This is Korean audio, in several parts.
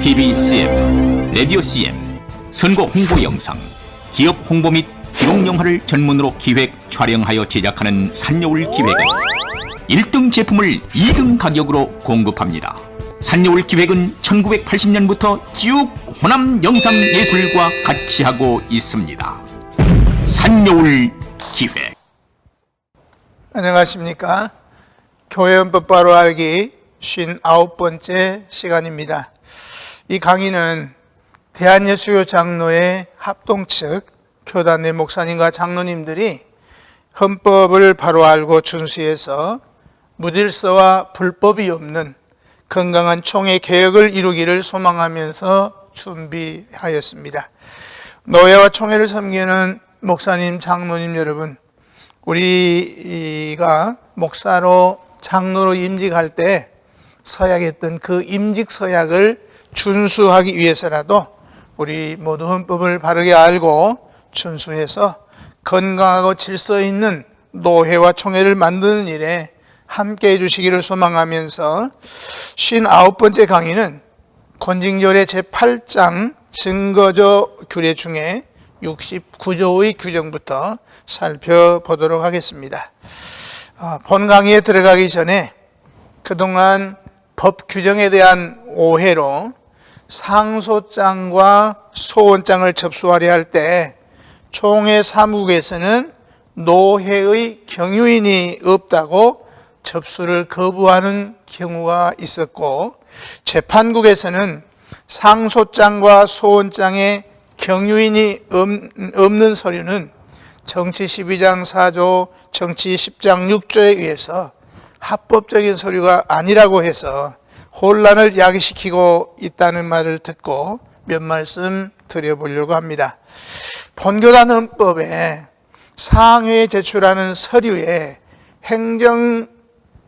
TV CF, 라디오 CM, 선거 홍보 영상, 기업 홍보 및 기록 영화를 전문으로 기획, 촬영하여 제작하는 산여울 기획은 1등 제품을 2등 가격으로 공급합니다. 산여울 기획은 1980년부터 쭉 호남 영상예술과 같이 하고 있습니다. 산여울 기획. 안녕하십니까. 교회헌법 바로 알기 59번째 시간입니다. 이 강의는 대한예수교 장로회 합동 측 교단 내 목사님과 장로님들이 헌법을 바로 알고 준수해서 무질서와 불법이 없는 건강한 총회 개혁을 이루기를 소망하면서 준비하였습니다. 노회와 총회를 섬기는 목사님, 장로님 여러분, 우리가 목사로 장로로 임직할 때 서약했던 그 임직 서약을 준수하기 위해서라도 우리 모두 헌법을 바르게 알고 준수해서 건강하고 질서 있는 노회와 총회를 만드는 일에 함께 해주시기를 소망하면서 59번째 강의는 권징조례 제8장 증거조 규례 중에 69조의 규정부터 살펴보도록 하겠습니다. 본 강의에 들어가기 전에 그동안 법 규정에 대한 오해로 상소장과 소원장을 접수하려 할 때 총회 사무국에서는 노회의 경유인이 없다고 접수를 거부하는 경우가 있었고, 재판국에서는 상소장과 소원장에 경유인이 없는 서류는 정치 12장 4조, 정치 10장 6조에 의해서 합법적인 서류가 아니라고 해서 혼란을 야기시키고 있다는 말을 듣고 몇 말씀 드려보려고 합니다. 본교단 헌법에 상회에 제출하는 서류에 행정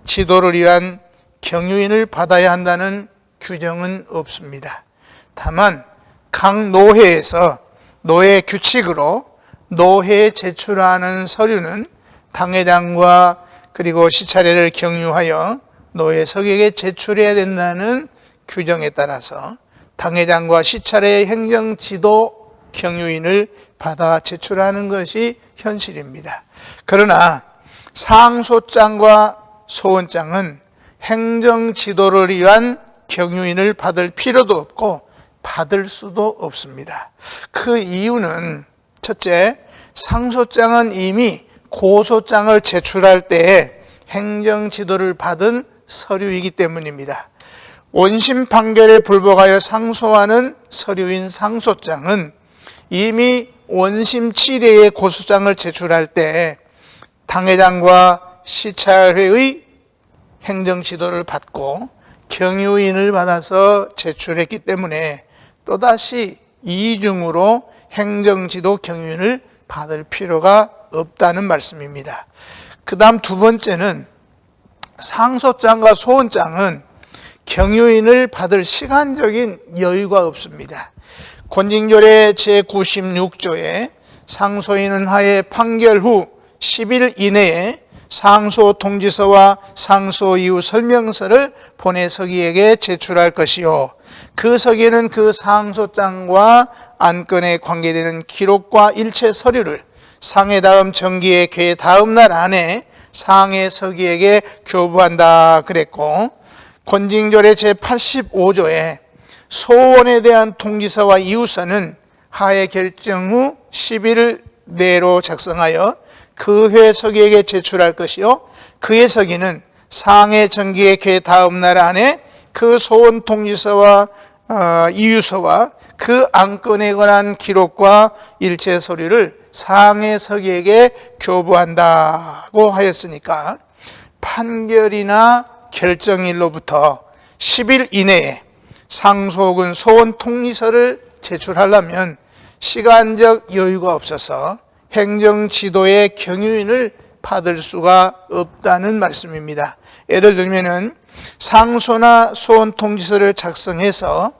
지도를 위한 경유인을 받아야 한다는 규정은 없습니다. 다만 각 노회에서 노회 규칙으로 노회에 제출하는 서류는 당회장과 그리고 시차례를 경유하여 노회 석에게 제출해야 된다는 규정에 따라서 당회장과 시차례의 행정지도 경유인을 받아 제출하는 것이 현실입니다. 그러나 상소장과 소원장은 행정지도를 위한 경유인을 받을 필요도 없고 받을 수도 없습니다. 그 이유는 첫째, 상소장은 이미 고소장을 제출할 때에 행정지도를 받은 서류이기 때문입니다. 원심 판결에 불복하여 상소하는 서류인 상소장은 이미 원심 7회의 고소장을 제출할 때 당회장과 시찰회의 행정지도를 받고 경유인을 받아서 제출했기 때문에 또다시 이중으로 행정지도 경유인을 받을 필요가 없다는 말씀입니다. 그 다음 두 번째는 상소장과 소원장은 경유인을 받을 시간적인 여유가 없습니다. 권징조례 제96조에 상소인은 하에 판결 후 10일 이내에 상소 통지서와 상소 이유 설명서를 본회 서기에게 제출할 것이요, 그 서기에는 그 상소장과 안건에 관계되는 기록과 일체 서류를 상해 다음 정기의 궤 다음 날 안에 상해 서기에게 교부한다 그랬고, 권징조례 제85조에 소원에 대한 통지서와 이유서는 하해 결정 후 10일 내로 작성하여 그 회 서기에게 제출할 것이요, 그의 서기는 상해 정기의 궤 다음 날 안에 그 소원 통지서와 이유서와 그 안건에 관한 기록과 일체 서류를 상해 서기에게 교부한다고 하였으니까 판결이나 결정일로부터 10일 이내에 상소 혹은 소원 통지서를 제출하려면 시간적 여유가 없어서 행정지도의 경유인을 받을 수가 없다는 말씀입니다. 예를 들면 상소나 소원 통지서를 작성해서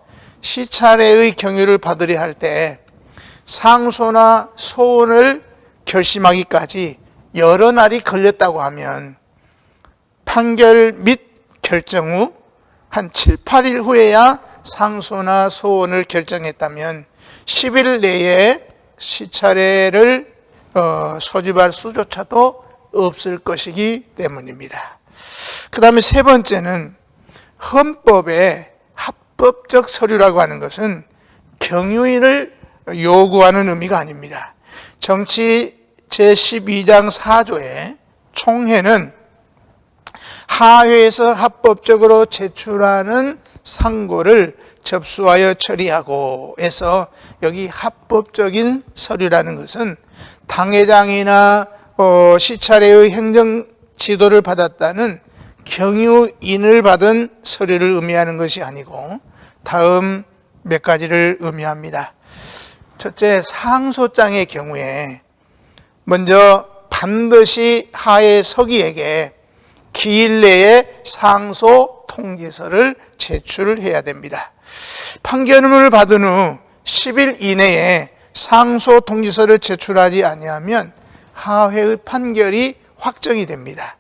시찰회의 경유를 받으려 할 때 상소나 소원을 결심하기까지 여러 날이 걸렸다고 하면 판결 및 결정 후 한 7, 8일 후에야 상소나 소원을 결정했다면 10일 내에 시차례를 소집할 수조차도 없을 것이기 때문입니다. 그 다음에 세 번째는 헌법의 합법적 서류라고 하는 것은 경유인을 요구하는 의미가 아닙니다. 정치 제12장 4조의 총회는 하회에서 합법적으로 제출하는 상고를 접수하여 처리하고 해서 여기 합법적인 서류라는 것은 당회장이나 시차례의 행정 지도를 받았다는 경유인을 받은 서류를 의미하는 것이 아니고 다음 몇 가지를 의미합니다. 첫째, 상소장의 경우에 먼저 반드시 하회 서기에게 기일 내에 상소 통지서를 제출해야 됩니다. 판결문을 받은 후 10일 이내에 상소 통지서를 제출하지 아니하면 하회의 판결이 확정이 됩니다.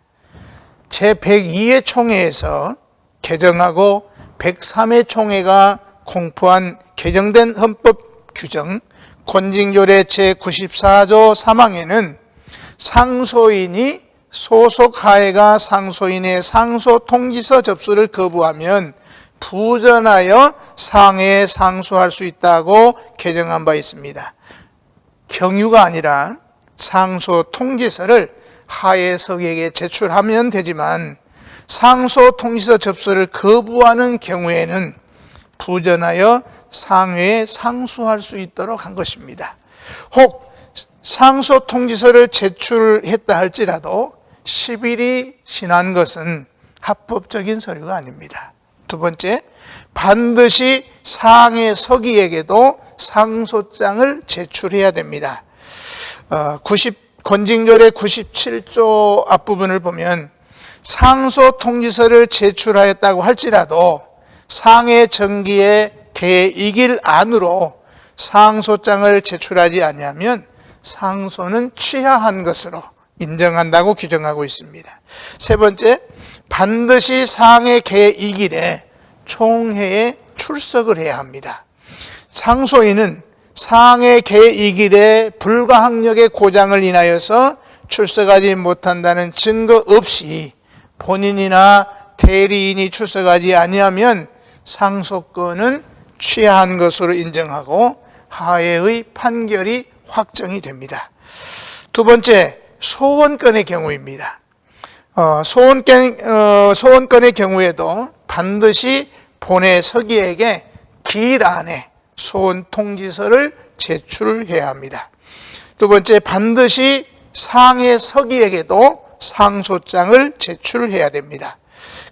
제102회 총회에서 개정하고 103회 총회가 공포한 개정된 헌법 규정 권징조례 제94조 3항에는 상소인이 소속 하회가 상소인의 상소 통지서 접수를 거부하면 부전하여 상회에 상소할 수 있다고 개정한 바 있습니다. 경유가 아니라 상소 통지서를 하회석에게 제출하면 되지만 상소 통지서 접수를 거부하는 경우에는 부전하여 상회에 상소할 수 있도록 한 것입니다. 혹 상소 통지서를 제출했다 할지라도 10일이 지난 것은 합법적인 서류가 아닙니다. 두 번째, 반드시 상회 서기에게도 상소장을 제출해야 됩니다. 권징조례 97조 앞부분을 보면 상소 통지서를 제출하였다고 할지라도 상회 정기의 개이길 안으로 상소장을 제출하지 아니하면 상소는 취하한 것으로 인정한다고 규정하고 있습니다. 세 번째, 반드시 상회 개이길에 총회에 출석을 해야 합니다. 상소인은 상회 개이길에 불가항력의 고장을 인하여서 출석하지 못한다는 증거 없이 본인이나 대리인이 출석하지 아니하면 상소권은 취하한 것으로 인정하고 하회의 판결이 확정이 됩니다. 두 번째, 소원권의 경우입니다. 소원권의 경우에도 반드시 본회 서기에게 기일 안에 소원 통지서를 제출해야 합니다. 두 번째, 반드시 상회 서기에게도 상소장을 제출해야 됩니다.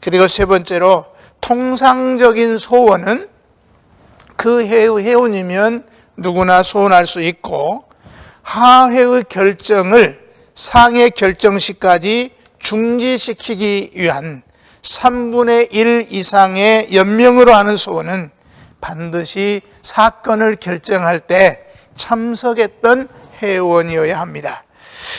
그리고 세 번째로 통상적인 소원은 그 해의 회원이면 누구나 소원할 수 있고 하회의 결정을 상회 결정시까지 중지시키기 위한 3분의 1 이상의 연명으로 하는 소원은 반드시 사건을 결정할 때 참석했던 회원이어야 합니다.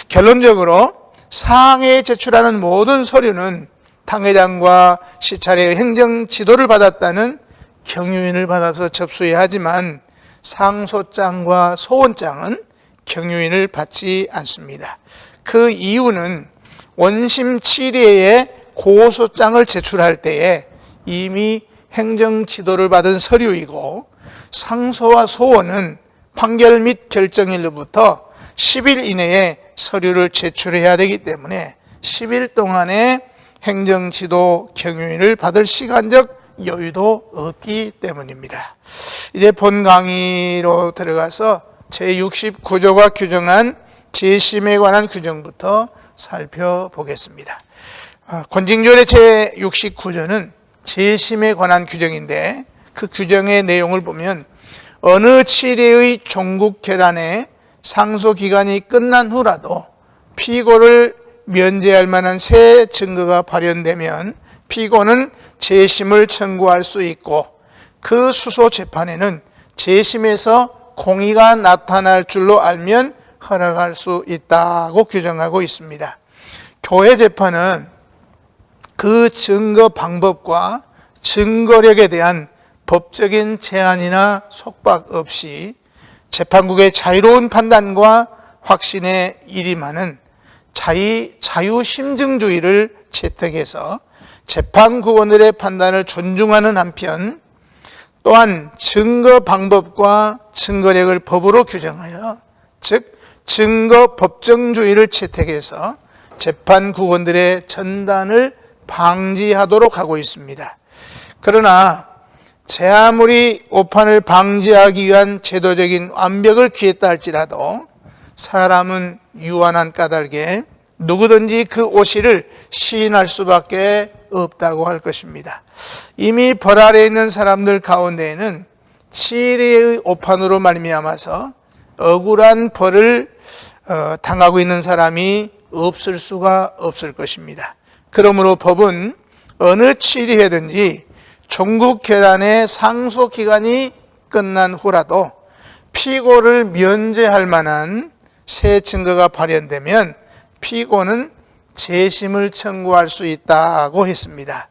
결론적으로 상회에 제출하는 모든 서류는 당회장과 시차례의 행정 지도를 받았다는 경유인을 받아서 접수해야 하지만 상소장과 소원장은 경유인을 받지 않습니다. 그 이유는 원심 7회에 고소장을 제출할 때에 이미 행정 지도를 받은 서류이고 상소와 소원은 판결 및 결정일로부터 10일 이내에 서류를 제출해야 되기 때문에 10일 동안에 행정 지도 경유인을 받을 시간적 여유도 없기 때문입니다. 이제 본 강의로 들어가서 제69조가 규정한 재심에 관한 규정부터 살펴보겠습니다. 권징조례 제69조는 재심에 관한 규정인데 그 규정의 내용을 보면 어느 7회의 종국 결안에 상소 기간이 끝난 후라도 피고를 면제할 만한 새 증거가 발현되면 피고는 재심을 청구할 수 있고 그 수소 재판에는 재심에서 공의가 나타날 줄로 알면 허락할 수 있다고 규정하고 있습니다. 교회 재판은 그 증거 방법과 증거력에 대한 법적인 제한이나 속박 없이 재판국의 자유로운 판단과 확신에 일임하는 자유심증주의를 채택해서 재판국원들의 판단을 존중하는 한편 또한 증거 방법과 증거력을 법으로 규정하여 즉 증거 법정주의를 채택해서 재판국원들의 전단을 방지하도록 하고 있습니다. 그러나 제 아무리 오판을 방지하기 위한 제도적인 완벽을 기했다 할지라도 사람은 유한한 까닭에 누구든지 그 오실을 시인할 수밖에 없다고 할 것입니다. 이미 벌 아래 있는 사람들 가운데에는 치리의 오판으로 말미암아서 억울한 벌을 당하고 있는 사람이 없을 수가 없을 것입니다. 그러므로 법은 어느 치리회든지 종국 결안의 상소 기간이 끝난 후라도 피고를 면죄할 만한 새 증거가 발현되면 피고는 재심을 청구할 수 있다고 했습니다.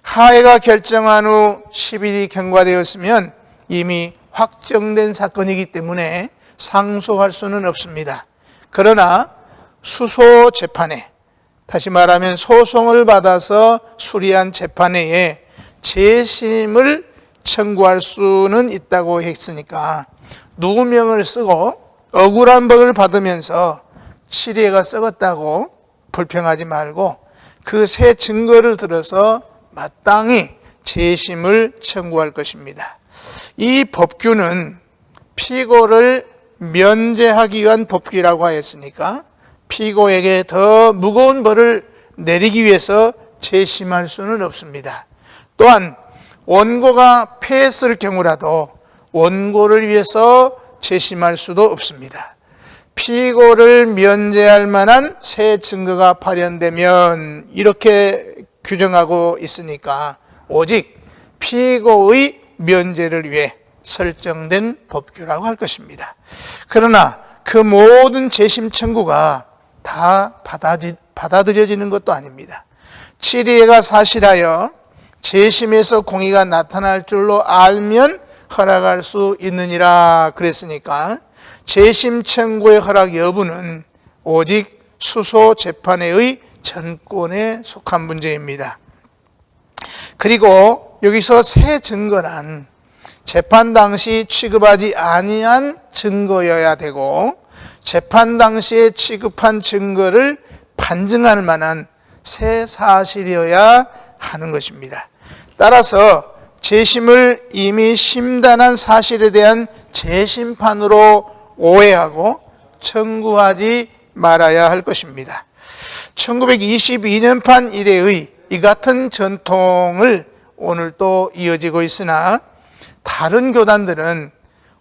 하해가 결정한 후 10일이 경과되었으면 이미 확정된 사건이기 때문에 상소할 수는 없습니다. 그러나 수소 재판에, 다시 말하면 소송을 받아서 수리한 재판회에 재심을 청구할 수는 있다고 했으니까 누명을 쓰고 억울한 벌을 받으면서 치리회가 썩었다고 불평하지 말고 그 새 증거를 들어서 마땅히 재심을 청구할 것입니다. 이 법규는 피고를 면제하기 위한 법규라고 하였으니까 피고에게 더 무거운 벌을 내리기 위해서 재심할 수는 없습니다. 또한 원고가 패했을 경우라도 원고를 위해서 재심할 수도 없습니다. 피고를 면제할 만한 새 증거가 발현되면 이렇게 규정하고 있으니까 오직 피고의 면제를 위해 설정된 법규라고 할 것입니다. 그러나 그 모든 재심 청구가 다 받아들여지는 것도 아닙니다. 치리회가 사실하여 재심에서 공의가 나타날 줄로 알면 허락할 수 있느니라 그랬으니까 재심 청구의 허락 여부는 오직 수소 재판회의 전권에 속한 문제입니다. 그리고 여기서 새 증거란 재판 당시 취급하지 아니한 증거여야 되고 재판 당시에 취급한 증거를 판증할 만한 새 사실이어야 하는 것입니다. 따라서 재심을 이미 심단한 사실에 대한 재심판으로 오해하고 청구하지 말아야 할 것입니다. 1922년판 이래의 이 같은 전통을 오늘 또 이어지고 있으나 다른 교단들은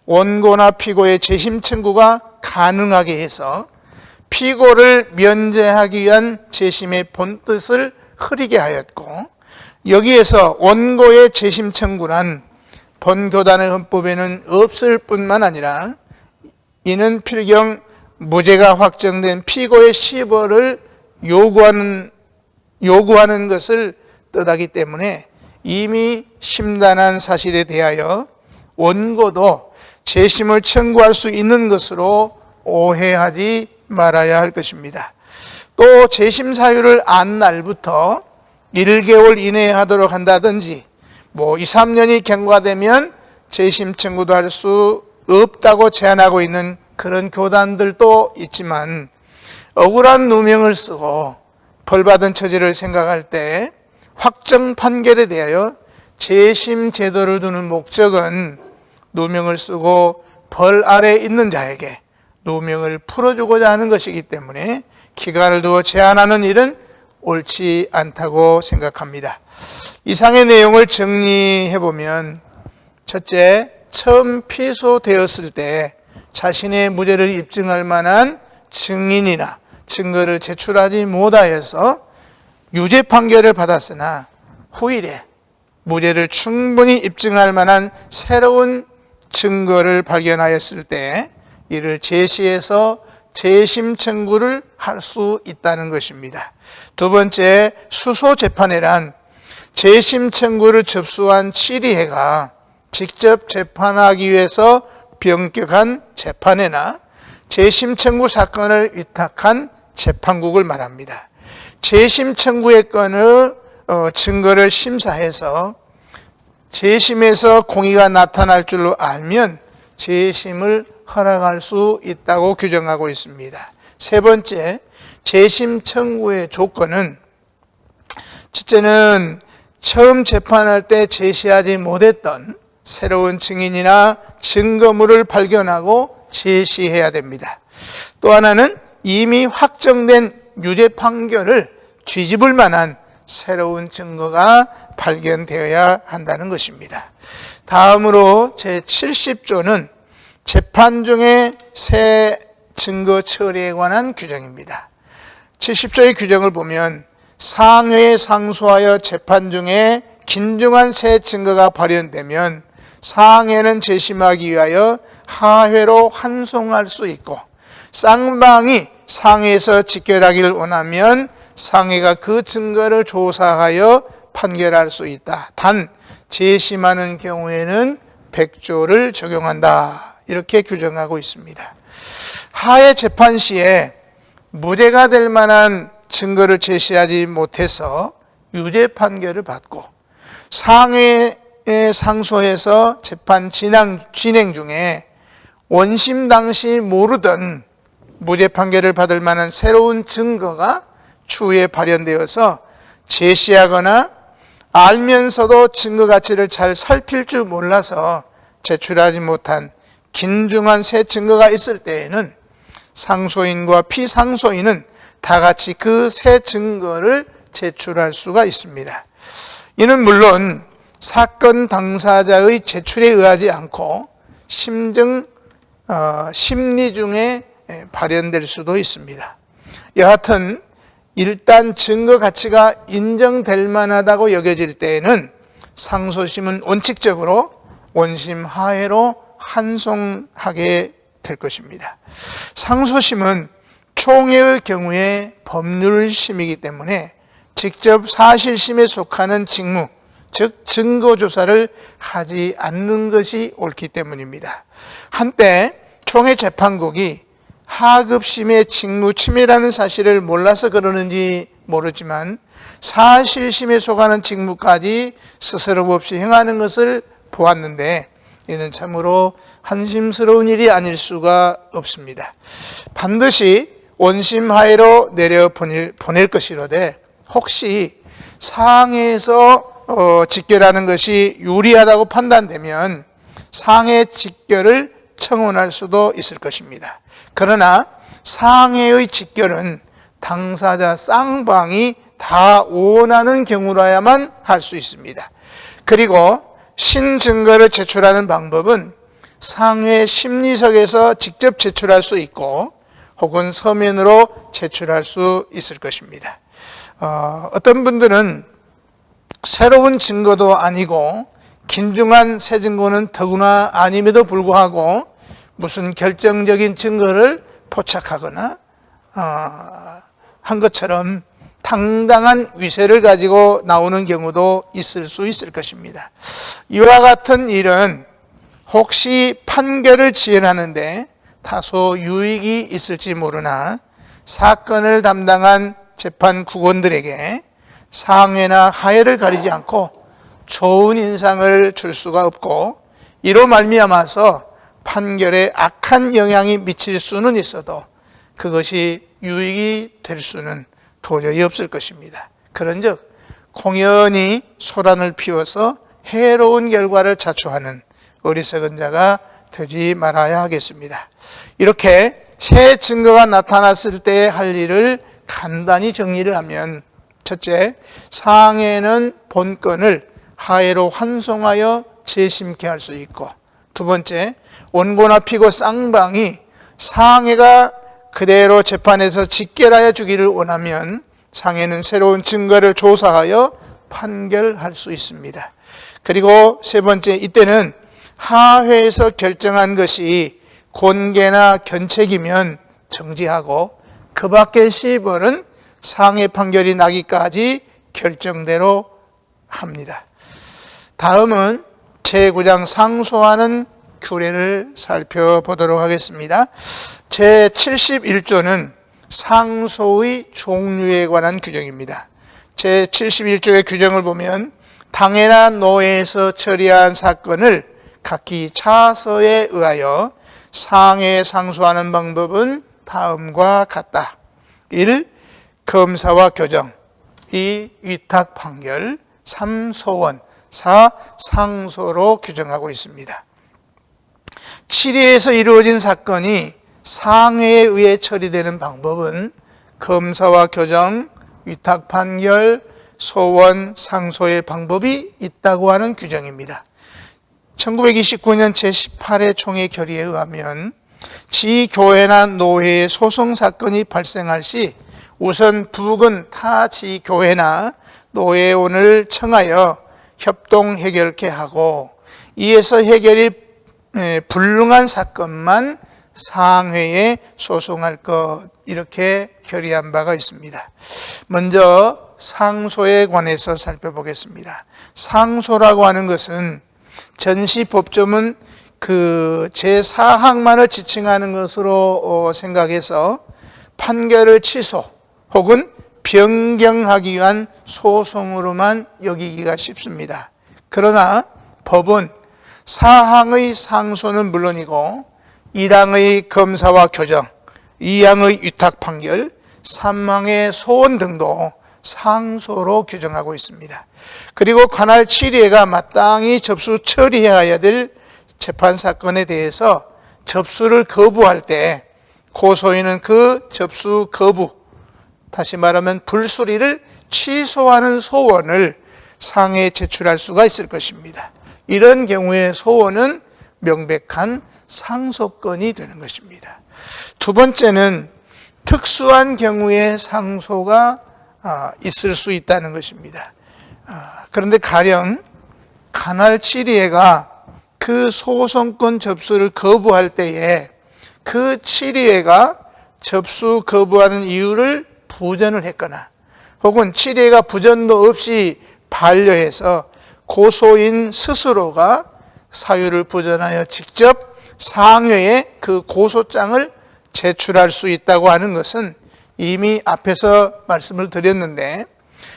원고나 피고의 재심 청구가 가능하게 해서 피고를 면제하기 위한 재심의 본뜻을 흐리게 하였고 여기에서 원고의 재심 청구란 본 교단의 헌법에는 없을 뿐만 아니라 이는 필경 무죄가 확정된 피고의 시벌을 요구하는 것을 뜻하기 때문에 이미 심단한 사실에 대하여 원고도 재심을 청구할 수 있는 것으로 오해하지 말아야 할 것입니다. 또 재심 사유를 안 날부터 1개월 이내에 하도록 한다든지 2, 3년이 경과되면 재심 청구도 할 수 없다고 제안하고 있는 그런 교단들도 있지만 억울한 누명을 쓰고 벌받은 처지를 생각할 때 확정 판결에 대하여 재심 제도를 두는 목적은 누명을 쓰고 벌 아래 있는 자에게 누명을 풀어주고자 하는 것이기 때문에 기간을 두어 제한하는 일은 옳지 않다고 생각합니다. 이상의 내용을 정리해보면 첫째, 처음 피소되었을 때 자신의 무죄를 입증할 만한 증인이나 증거를 제출하지 못하여서 유죄 판결을 받았으나 후일에 무죄를 충분히 입증할 만한 새로운 증거를 발견하였을 때 이를 제시해서 재심 청구를 할 수 있다는 것입니다. 두 번째, 수소 재판회란 재심 청구를 접수한 치리회가 직접 재판하기 위해서 변격한 재판회나 재심 청구 사건을 위탁한 재판국을 말합니다. 재심 청구의 건의 증거를 심사해서 재심에서 공의가 나타날 줄로 알면 재심을 허락할 수 있다고 규정하고 있습니다. 세 번째, 재심 청구의 조건은 첫째는 처음 재판할 때 제시하지 못했던 새로운 증인이나 증거물을 발견하고 제시해야 됩니다. 또 하나는 이미 확정된 유죄 판결을 뒤집을 만한 새로운 증거가 발견되어야 한다는 것입니다. 다음으로 제70조는 재판 중에 새 증거 처리에 관한 규정입니다. 70조의 규정을 보면 상회에 상소하여 재판 중에 긴중한 새 증거가 발견되면 상회는 재심하기 위하여 하회로 환송할 수 있고, 쌍방이 상회에서 직결하기를 원하면 상회가 그 증거를 조사하여 판결할 수 있다. 단 재심하는 경우에는 100조를 적용한다. 이렇게 규정하고 있습니다. 하회 재판 시에 무죄가 될 만한 증거를 제시하지 못해서 유죄 판결을 받고, 상회에 상소해서 재판 진행 중에 원심 당시 모르던 무죄 판결을 받을 만한 새로운 증거가 추후에 발견되어서 제시하거나 알면서도 증거 가치를 잘 살필 줄 몰라서 제출하지 못한 긴중한 새 증거가 있을 때에는 상소인과 피상소인은 다 같이 그 새 증거를 제출할 수가 있습니다. 이는 물론 사건 당사자의 제출에 의하지 않고 심리 중에 발현될 수도 있습니다. 여하튼 일단 증거 가치가 인정될 만하다고 여겨질 때에는 상소심은 원칙적으로 원심 하회로 환송하게 될 것입니다. 상소심은 총회의 경우에 법률심이기 때문에 직접 사실심에 속하는 직무, 즉 증거조사를 하지 않는 것이 옳기 때문입니다. 한때 총회 재판국이 하급심의 직무 침해라는 사실을 몰라서 그러는지 모르지만 사실심에 속하는 직무까지 스스럼 없이 행하는 것을 보았는데, 이는 참으로 한심스러운 일이 아닐 수가 없습니다. 반드시 원심하회로 내려 보낼 것이로되, 혹시 상회에서 직결하는 것이 유리하다고 판단되면 상회 직결을 청원할 수도 있을 것입니다. 그러나 상회의 직결은 당사자 쌍방이 다 원하는 경우라야만 할 수 있습니다. 그리고 신증거를 제출하는 방법은 상회 심리석에서 직접 제출할 수 있고, 혹은 서면으로 제출할 수 있을 것입니다. 어떤 분들은 새로운 증거도 아니고 긴중한 새 증거는 더구나 아님에도 불구하고 무슨 결정적인 증거를 포착하거나 한 것처럼 당당한 위세를 가지고 나오는 경우도 있을 수 있을 것입니다. 이와 같은 일은 혹시 판결을 지연하는데 다소 유익이 있을지 모르나 사건을 담당한 재판국원들에게 상회나 하회를 가리지 않고 좋은 인상을 줄 수가 없고, 이로 말미암아서 판결에 악한 영향이 미칠 수는 있어도 그것이 유익이 될 수는 도저히 없을 것입니다. 그런즉 공연히 소란을 피워서 해로운 결과를 자초하는 어리석은 자가 되지 말아야 하겠습니다. 이렇게 새 증거가 나타났을 때 할 일을 간단히 정리를 하면, 첫째, 상회는 본건을 하회로 환송하여 재심케 할 수 있고, 두 번째, 원고나 피고 쌍방이 상회가 그대로 재판에서 직결하여 주기를 원하면 상회는 새로운 증거를 조사하여 판결할 수 있습니다. 그리고 세 번째, 이때는 하회에서 결정한 것이 권계나 견책이면 정지하고, 그 밖의 시벌은 상해 판결이 나기까지 결정대로 합니다. 다음은 제9장 상소하는 규례를 살펴보도록 하겠습니다. 제71조는 상소의 종류에 관한 규정입니다. 제71조의 규정을 보면 당해나 노예에서 처리한 사건을 각기 차서에 의하여 상해에 상소하는 방법은 다음과 같다. 1. 검사와 교정. 2. 위탁 판결. 3. 소원. 4. 상소로 규정하고 있습니다. 7회에서 이루어진 사건이 상해에 의해 처리되는 방법은 검사와 교정, 위탁 판결, 소원, 상소의 방법이 있다고 하는 규정입니다. 1929년 제18회 총회 결의에 의하면 지교회나 노회의 소송 사건이 발생할 시 우선 부근 타 지교회나 노회원을 청하여 협동 해결케 하고 이에서 해결이 불능한 사건만 상회에 소송할 것, 이렇게 결의한 바가 있습니다. 먼저 상소에 관해서 살펴보겠습니다. 상소라고 하는 것은 전시법조문 그 제4항만을 지칭하는 것으로 생각해서 판결을 취소 혹은 변경하기 위한 소송으로만 여기기가 쉽습니다. 그러나 법은 4항의 상소는 물론이고 1항의 검사와 교정, 2항의 위탁 판결, 3항의 소원 등도 상소로 규정하고 있습니다. 그리고 관할 7회가 마땅히 접수 처리해야 될 재판 사건에 대해서 접수를 거부할 때 고소인은 그 접수 거부, 다시 말하면 불수리를 취소하는 소원을 상해에 제출할 수가 있을 것입니다. 이런 경우에 소원은 명백한 상소건이 되는 것입니다. 두 번째는 특수한 경우에 상소가 있을 수 있다는 것입니다. 그런데 가령 관할 7회가 그 소송권 접수를 거부할 때에 그 7회가 접수 거부하는 이유를 부전을 했거나 혹은 7회가 부전도 없이 반려해서 고소인 스스로가 사유를 부전하여 직접 상회에 그 고소장을 제출할 수 있다고 하는 것은 이미 앞에서 말씀을 드렸는데,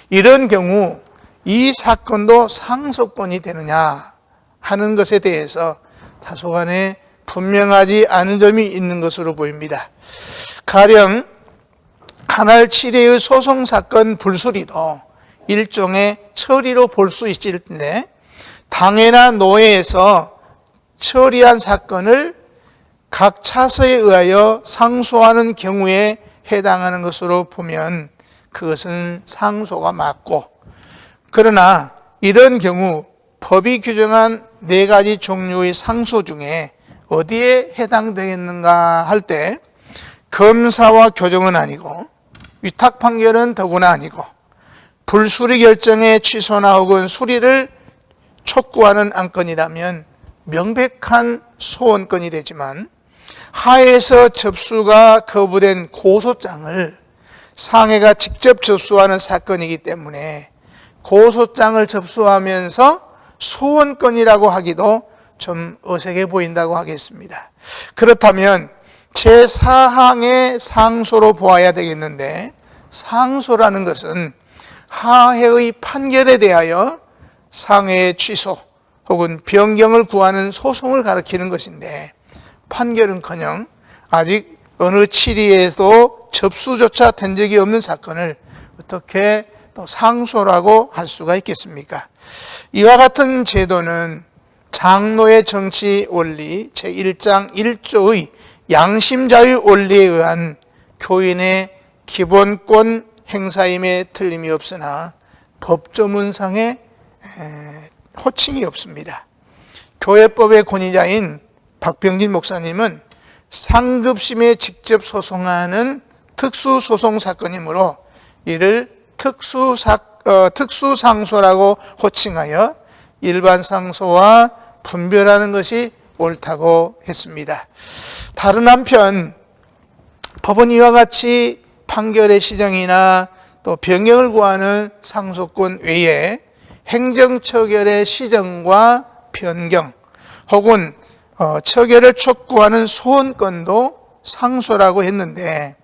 이런 경우 이 사건도 상소건이 되느냐 하는 것에 대해서 다소간에 분명하지 않은 점이 있는 것으로 보입니다. 가령 관할 7회의 소송사건 불수리도 일종의 처리로 볼 수 있을 텐데, 당해나 노회에서 처리한 사건을 각 차서에 의하여 상소하는 경우에 해당하는 것으로 보면 그것은 상소가 맞고, 그러나 이런 경우 법이 규정한 4가지 종류의 상소 중에 어디에 해당되겠는가 할 때 검사와 교정은 아니고 위탁 판결은 더구나 아니고 불수리 결정의 취소나 혹은 수리를 촉구하는 안건이라면 명백한 소원건이 되지만, 하에서 접수가 거부된 고소장을 상해가 직접 접수하는 사건이기 때문에 고소장을 접수하면서 소원건이라고 하기도 좀 어색해 보인다고 하겠습니다. 그렇다면 제4항의 상소로 보아야 되겠는데, 상소라는 것은 하해의 판결에 대하여 상해의 취소 혹은 변경을 구하는 소송을 가리키는 것인데, 판결은커녕 아직 어느 7회에도 접수조차 된 적이 없는 사건을 어떻게 또 상소라고 할 수가 있겠습니까? 이와 같은 제도는 장로의 정치 원리 제1장 1조의 양심자의 원리에 의한 교인의 기본권 행사임에 틀림이 없으나 법조문상에 호칭이 없습니다. 교회법의 권위자인 박병진 목사님은 상급심에 직접 소송하는 특수소송 사건이므로 이를 특수상소라고 호칭하여 일반 상소와 분별하는 것이 옳다고 했습니다. 다른 한편 법은 이와 같이 판결의 시정이나 또 변경을 구하는 상소권 외에 행정처결의 시정과 변경 혹은 처결을 촉구하는 소원권도 상소라고 했는데,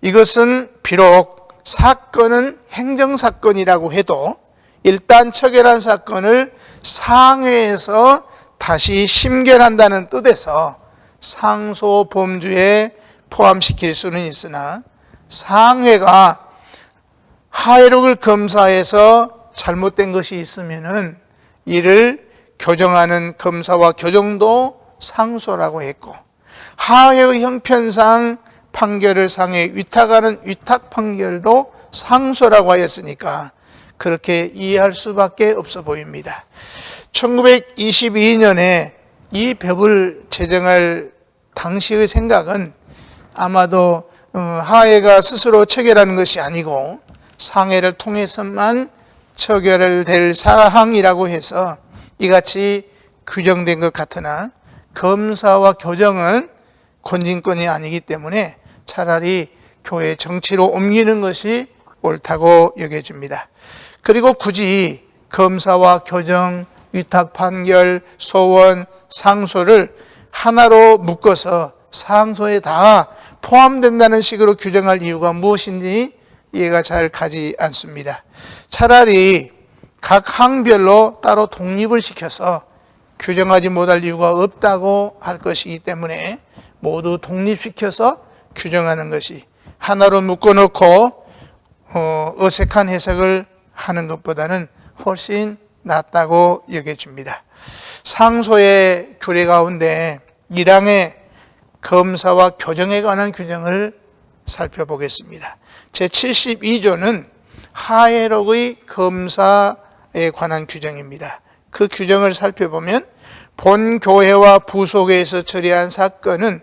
이것은 비록 사건은 행정사건이라고 해도 일단 처결한 사건을 상회에서 다시 심결한다는 뜻에서 상소 범주에 포함시킬 수는 있으나, 상회가 하회록을 검사해서 잘못된 것이 있으면은 이를 교정하는 검사와 교정도 상소라고 했고, 하회의 형편상 판결을 상해에 위탁하는 위탁 판결도 상소라고 하였으니까 그렇게 이해할 수밖에 없어 보입니다. 1922년에 이 법을 제정할 당시의 생각은 아마도 하회가 스스로 처결하는 것이 아니고 상회를 통해서만 처결될 사항이라고 해서 이같이 규정된 것 같으나, 검사와 교정은 권진권이 아니기 때문에 차라리 교회 정치로 옮기는 것이 옳다고 여겨집니다. 그리고 굳이 검사와 교정, 위탁 판결, 소원, 상소를 하나로 묶어서 상소에 다 포함된다는 식으로 규정할 이유가 무엇인지 이해가 잘 가지 않습니다. 차라리 각 항별로 따로 독립을 시켜서 규정하지 못할 이유가 없다고 할 것이기 때문에 모두 독립시켜서 규정하는 것이, 하나로 묶어놓고 어색한 해석을 하는 것보다는 훨씬 낫다고 여겨집니다. 상소의 규례 가운데 1항의 검사와 교정에 관한 규정을 살펴보겠습니다. 제72조는 하회록의 검사에 관한 규정입니다. 그 규정을 살펴보면 본 교회와 부속회에서 처리한 사건은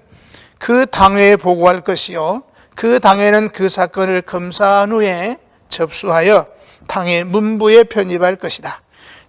그 당회에 보고할 것이요, 그 당회는 그 사건을 검사한 후에 접수하여 당회 문부에 편입할 것이다.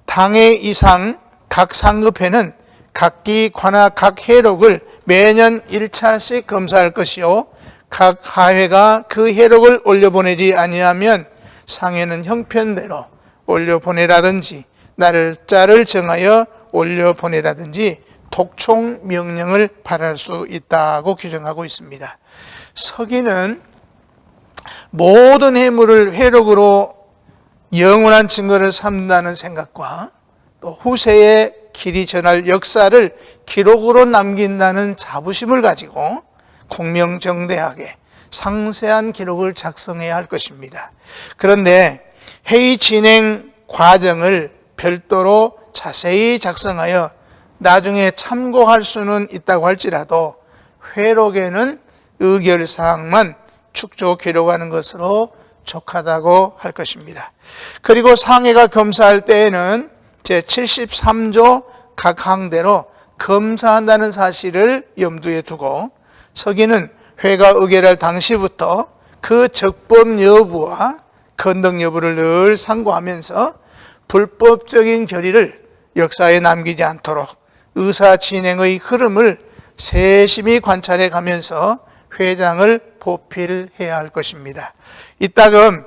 당회 이상 각 상급회는 각기 관하 각 회록을 매년 1차씩 검사할 것이요, 각 하회가 그 회록을 올려보내지 아니하면 상회는 형편대로 올려보내라든지 날짜를 정하여 올려보내라든지 독촉 명령을 발할 수 있다고 규정하고 있습니다. 서기는 모든 해물을 회록으로 영원한 증거를 삼는다는 생각과 또 후세에 길이 전할 역사를 기록으로 남긴다는 자부심을 가지고 공명정대하게 상세한 기록을 작성해야 할 것입니다. 그런데 회의 진행 과정을 별도로 자세히 작성하여 나중에 참고할 수는 있다고 할지라도 회록에는 의결사항만 축조 기록하는 것으로 족하다고 할 것입니다. 그리고 상회가 검사할 때에는 제73조 각 항대로 검사한다는 사실을 염두에 두고 서기는 회가 의결할 당시부터 그 적법 여부와 건덕 여부를 늘 상고하면서 불법적인 결의를 역사에 남기지 않도록 의사 진행의 흐름을 세심히 관찰해 가면서 회장을 보필해야 할 것입니다. 이따금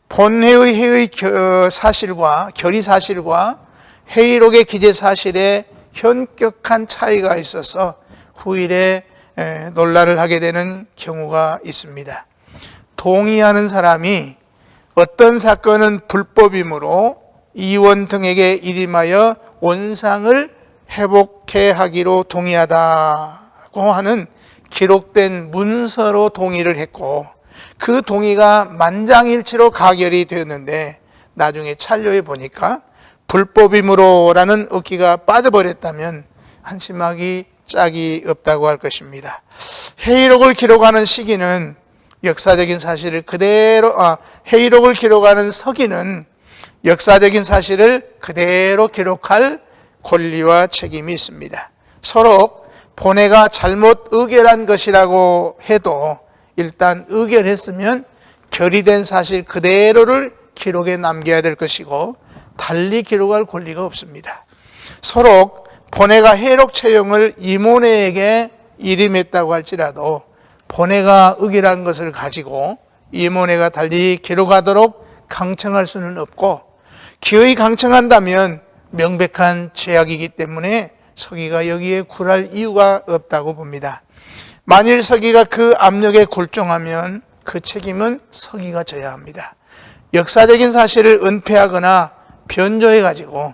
본회의 회의 사실과 결의 사실과 회의록의 기재 사실에 현격한 차이가 있어서 후일에 논란을 하게 되는 경우가 있습니다. 동의하는 사람이 어떤 사건은 불법이므로 이원 등에게 일임하여 원상을 회복해 하기로 동의하다고 하는 기록된 문서로 동의를 했고, 그 동의가 만장일치로 가결이 되었는데 나중에 찬료에 보니까 불법이므로라는 어기가 빠져버렸다면 한심하기 짝이 없다고 할 것입니다. 회의록을 기록하는 시기는 역사적인 사실을 그대로 회의록을 기록하는 서기는 역사적인 사실을 그대로 기록할 권리와 책임이 있습니다. 서로 본회가 잘못 의결한 것이라고 해도 일단 의결했으면 결의된 사실 그대로를 기록에 남겨야 될 것이고 달리 기록할 권리가 없습니다. 서로 본회가 회록 채용을 임원회에게 일임했다고 할지라도 본회가 의결한 것을 가지고 임원회가 달리 기록하도록 강청할 수는 없고, 기어이 강청한다면 명백한 제약이기 때문에 서기가 여기에 굴할 이유가 없다고 봅니다. 만일 서기가 그 압력에 굴종하면 그 책임은 서기가 져야 합니다. 역사적인 사실을 은폐하거나 변조해가지고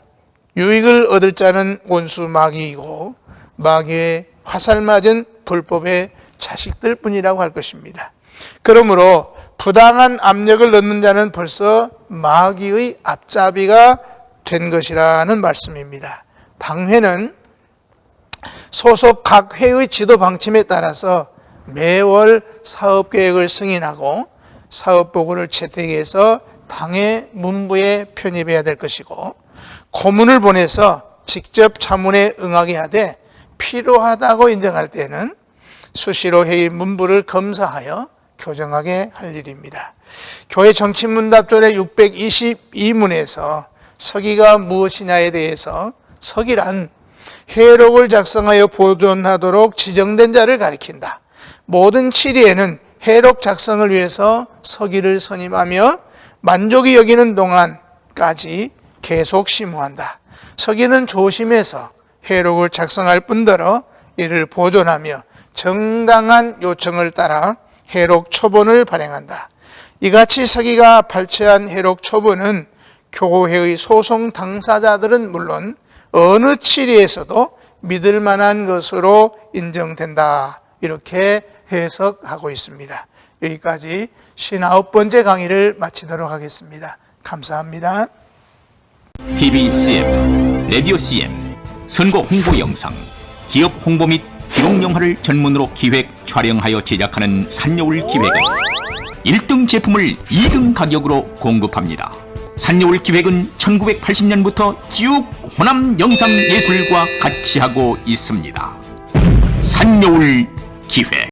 유익을 얻을 자는 원수 마귀이고 마귀의 화살 맞은 불법의 자식들 뿐이라고 할 것입니다. 그러므로 부당한 압력을 넣는 자는 벌써 마귀의 앞잡이가 된 것이라는 말씀입니다. 당회는 소속 각 회의 지도 방침에 따라서 매월 사업계획을 승인하고 사업보고를 채택해서 당회 문부에 편입해야 될 것이고 고문을 보내서 직접 자문에 응하게 하되 필요하다고 인정할 때는 수시로 회의 문부를 검사하여 교정하게 할 일입니다. 교회 정치문답전의 622문에서 서기가 무엇이냐에 대해서 서기란 회록을 작성하여 보존하도록 지정된 자를 가리킨다. 모든 치리에는 회록 작성을 위해서 서기를 선임하며 만족이 여기는 동안까지 계속 심호한다. 서기는 조심해서 회록을 작성할 뿐더러 이를 보존하며 정당한 요청을 따라 회록 초본을 발행한다. 이같이 서기가 발췌한 회록 초본은 교회의 소송 당사자들은 물론 어느 치리에서도 믿을 만한 것으로 인정된다. 이렇게 해석하고 있습니다. 여기까지 59번째 강의를 마치도록 하겠습니다. 감사합니다. TVCF, 라디오 CM, 선거 홍보 영상, 기업 홍보 및 기록 영화를 전문으로 기획, 촬영하여 제작하는 산여울 기획은 1등 제품을 2등 가격으로 공급합니다. 산여울 기획은 1980년부터 쭉 호남 영상예술과 같이 하고 있습니다. 산여울 기획.